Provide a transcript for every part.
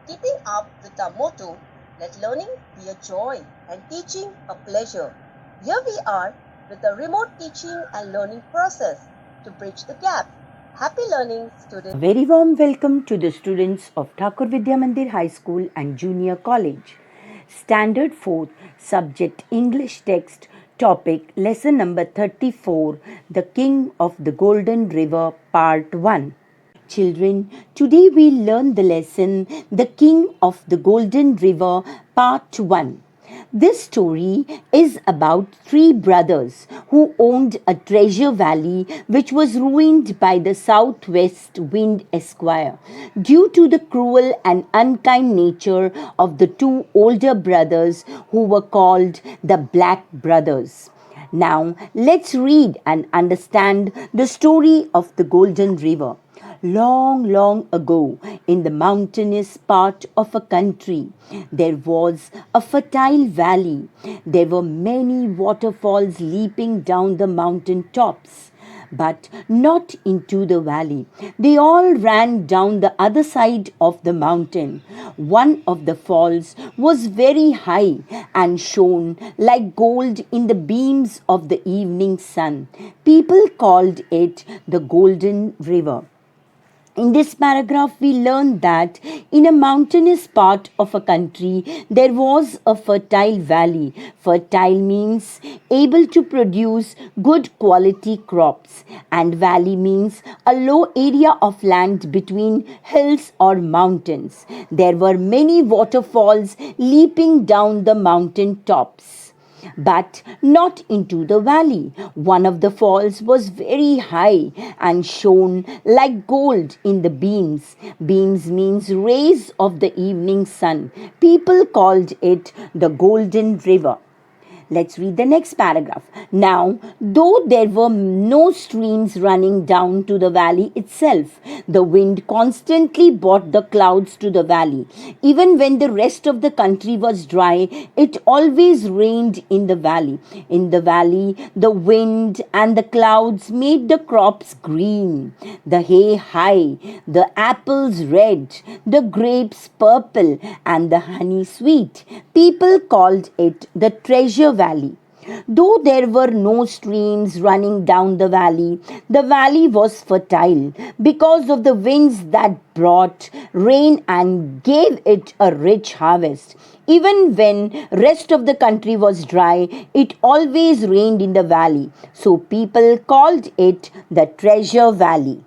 Keeping up with our motto, let learning be a joy and teaching a pleasure. Here we are with a remote teaching and learning process to bridge the gap. Happy learning, students. A very warm welcome to the students of Thakur Vidya Mandir High School and Junior College. Standard 4th, subject English text, topic lesson number 34, The King of the Golden River, part 1. Children, today we learn the lesson The King of the Golden River, part 1. This story is about three brothers who owned a treasure valley which was ruined by the southwest wind esquire due to the cruel and unkind nature of the two older brothers who were called the Black Brothers. Now, let's read and understand the story of the Golden River. Long, long ago, in the mountainous part of a country, there was a fertile valley. There were many waterfalls leaping down the mountain tops, but not into the valley. They all ran down the other side of the mountain. One of the falls was very high and shone like gold in the beams of the evening sun. People called it the Golden River. In this paragraph, we learn that in a mountainous part of a country, there was a fertile valley. Fertile means able to produce good quality crops, and valley means a low area of land between hills or mountains. There were many waterfalls leaping down the mountain tops, but not into the valley. One of the falls was very high and shone like gold in the beams. Beams means rays of the evening sun. People called it the Golden River. Let's read the next paragraph. Now, though there were no streams running down to the valley itself, the wind constantly brought the clouds to the valley. Even when the rest of the country was dry, it always rained in the valley. In the valley, the wind and the clouds made the crops green, the hay high, the apples red, the grapes purple, and the honey sweet. People called it the treasure valley. Though there were no streams running down the valley was fertile because of the winds that brought rain and gave it a rich harvest. Even when rest of the country was dry, it always rained in the valley. So people called it the treasure valley.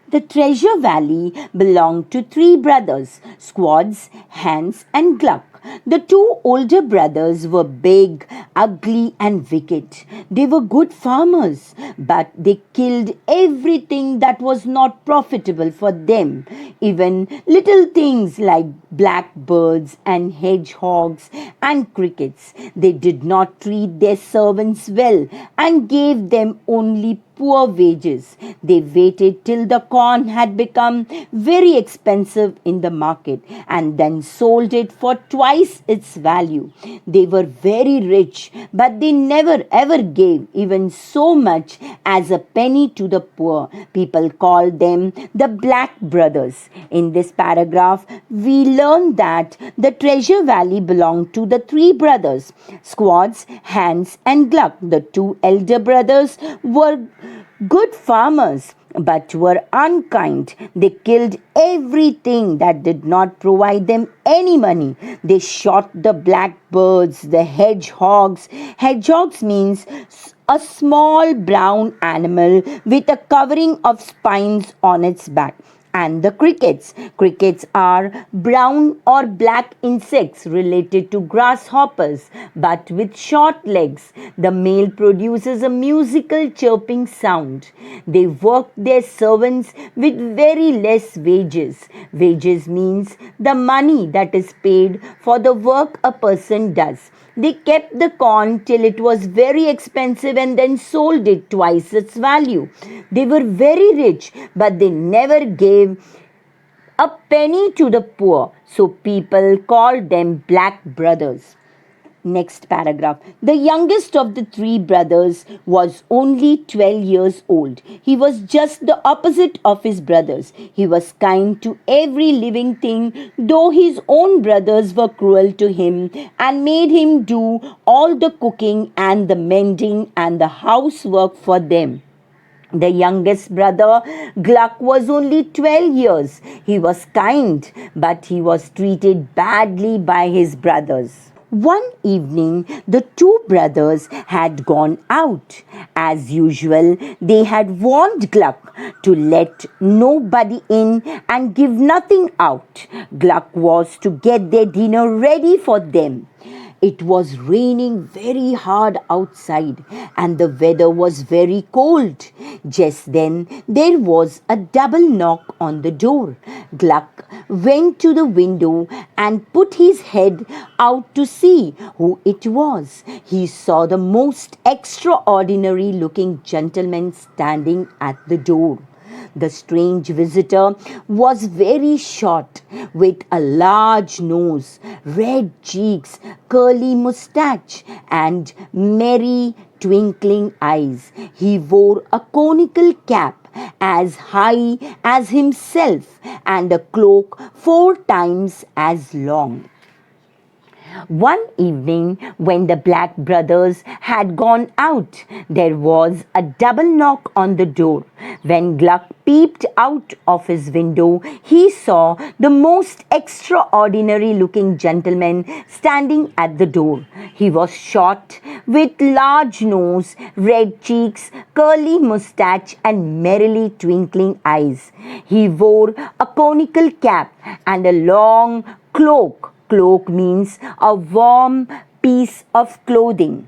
The treasure valley belonged to three brothers, Squads, Hans, and Gluck. The two older brothers were big, ugly, and wicked. They were good farmers, but they killed everything that was not profitable for them. Even little things like blackbirds and hedgehogs and crickets. They did not treat their servants well and gave them only poor wages. They waited till the corn had become very expensive in the market and then sold it for twice its value. They were very rich, but they never ever gave even so much as a penny to the poor. People called them the Black Brothers. In this paragraph, we learn that the treasure valley belonged to the three brothers, Squads, Hans, and Gluck. The two elder brothers were good farmers but were unkind. They killed everything that did not provide them any money. They shot the blackbirds, the hedgehogs. Hedgehogs means a small brown animal with a covering of spines on its back. And the crickets. Crickets are brown or black insects related to grasshoppers but with short legs. The male produces a musical chirping sound. They work their servants with very less wages. Wages means the money that is paid for the work a person does. They kept the corn till it was very expensive and then sold it twice its value. They were very rich, but they never gave a penny to the poor. So people called them Black Brothers. Next paragraph. The youngest of the three brothers was only 12 years old. He was just the opposite of his brothers. He was kind to every living thing, though his own brothers were cruel to him and made him do all the cooking and the mending and the housework for them. The youngest brother, Gluck, was only 12 years. He was kind, but he was treated badly by his brothers. One evening, the two brothers had gone out. As usual, they had warned Gluck to let nobody in and give nothing out. Gluck was to get their dinner ready for them. It was raining very hard outside and the weather was very cold. Just then there was a double knock on the door. Gluck went to the window and put his head out to see who it was. He saw the most extraordinary looking gentleman standing at the door. The strange visitor was very short, with a large nose, red cheeks, curly moustache, and merry twinkling eyes. He wore a conical cap as high as himself and a cloak 4 times as long. One evening, when the Black brothers had gone out, there was a double knock on the door. When Gluck peeped out of his window, he saw the most extraordinary looking gentleman standing at the door. He was short, with large nose, red cheeks, curly moustache, and merrily twinkling eyes. He wore a conical cap and a long cloak. Cloak means a warm piece of clothing.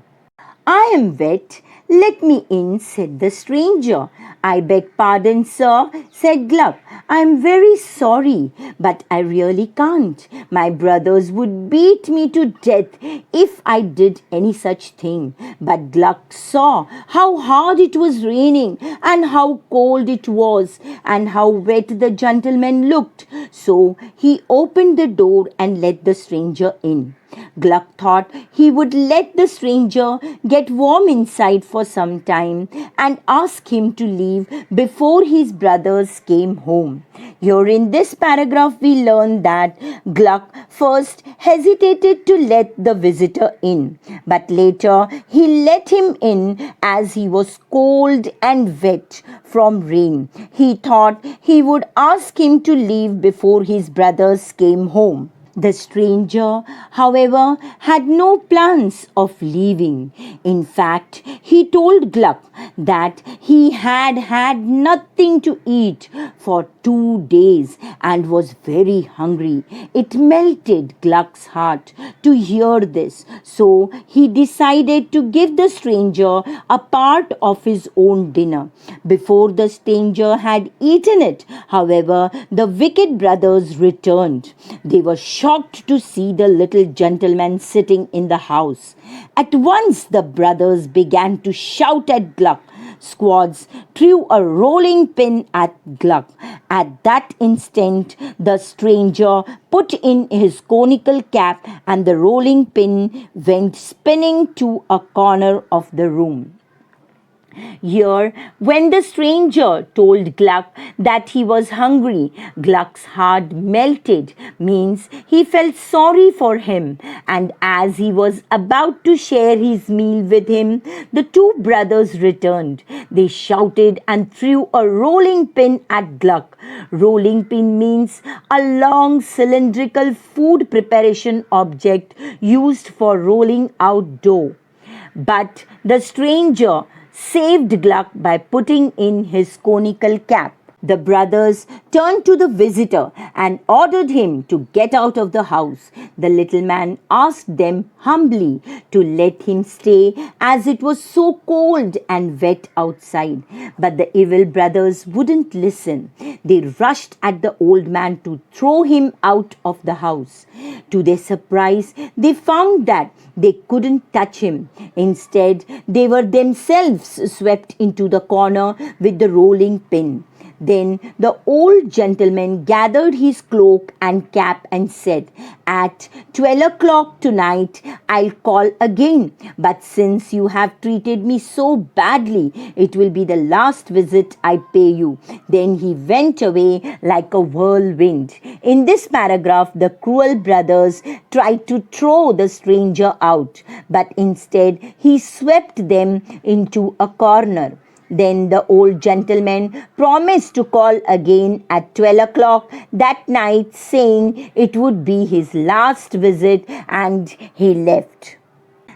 "I am wet. Let me in," said the stranger. "I beg pardon, sir," said Gluck. "I am very sorry, but I really can't. My brothers would beat me to death if I did any such thing." But Gluck saw how hard it was raining and how cold it was and how wet the gentleman looked. So he opened the door and let the stranger in. Gluck thought he would let the stranger get warm inside for some time and ask him to leave before his brothers came home. Here in this paragraph we learn that Gluck first hesitated to let the visitor in, but later he let him in as he was cold and wet from rain. He thought he would ask him to leave before his brothers came home. The stranger, however, had no plans of leaving. In fact, he told Gluck that he had had nothing to eat for 2 days and was very hungry. It melted Gluck's heart to hear this, so he decided to give the stranger a part of his own dinner. Before the stranger had eaten it, however, the wicked brothers returned. They were shocked to see the little gentleman sitting in the house. At once the brothers began to shout at Gluck. Squads threw a rolling pin at Gluck. At that instant, the stranger put in his conical cap and the rolling pin went spinning to a corner of the room. Here, when the stranger told Gluck that he was hungry, Gluck's heart melted, means he felt sorry for him, and as he was about to share his meal with him, the two brothers returned. They shouted and threw a rolling pin at Gluck. Rolling pin means a long cylindrical food preparation object used for rolling out dough. But the stranger saved Gluck by putting in his conical cap. The brothers turned to the visitor and ordered him to get out of the house. The little man asked them humbly to let him stay as it was so cold and wet outside. But the evil brothers wouldn't listen. They rushed at the old man to throw him out of the house. To their surprise, they found that they couldn't touch him. Instead, they were themselves swept into the corner with the rolling pin. Then the old gentleman gathered his cloak and cap and said, "At 12 o'clock tonight I'll call again, but since you have treated me so badly, it will be the last visit I pay you." Then he went away like a whirlwind. In this paragraph, the cruel brothers tried to throw the stranger out, but instead he swept them into a corner. Then the old gentleman promised to call again at 12 o'clock that night, saying it would be his last visit, and he left.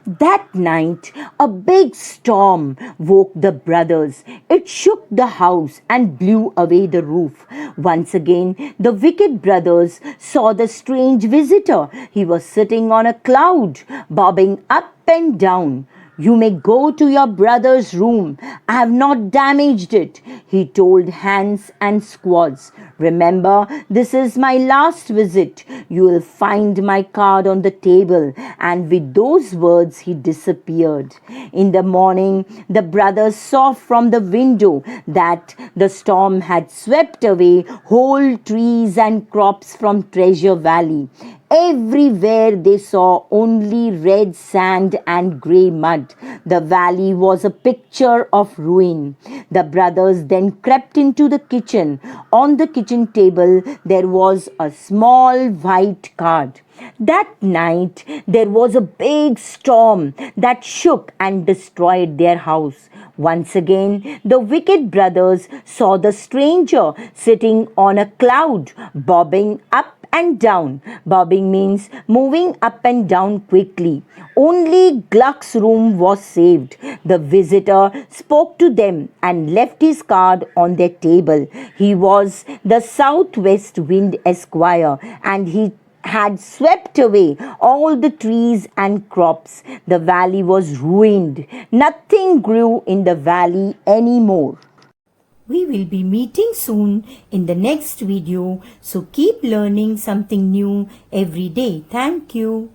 That night, a big storm woke the brothers. It shook the house and blew away the roof. Once again, the wicked brothers saw the strange visitor. He was sitting on a cloud, bobbing up and down. "You may go to your brother's room. I have not damaged it," he told Hans and Squads. "Remember, this is my last visit. You will find my card on the table." And with those words, he disappeared. In the morning, the brothers saw from the window that the storm had swept away whole trees and crops from Treasure Valley. Everywhere they saw only red sand and grey mud. The valley was a picture of ruin. The brothers then crept into the kitchen. On the kitchen table there was a small white card. That night there was a big storm that shook and destroyed their house. Once again, the wicked brothers saw the stranger sitting on a cloud, bobbing up and down. Bobbing means moving up and down quickly. Only Gluck's room was saved. The visitor spoke to them and left his card on their table. He was the Southwest Wind Esquire, and he had swept away all the trees and crops. The valley was ruined. Nothing grew in the valley anymore. We will be meeting soon in the next video, so keep learning something new every day. Thank you.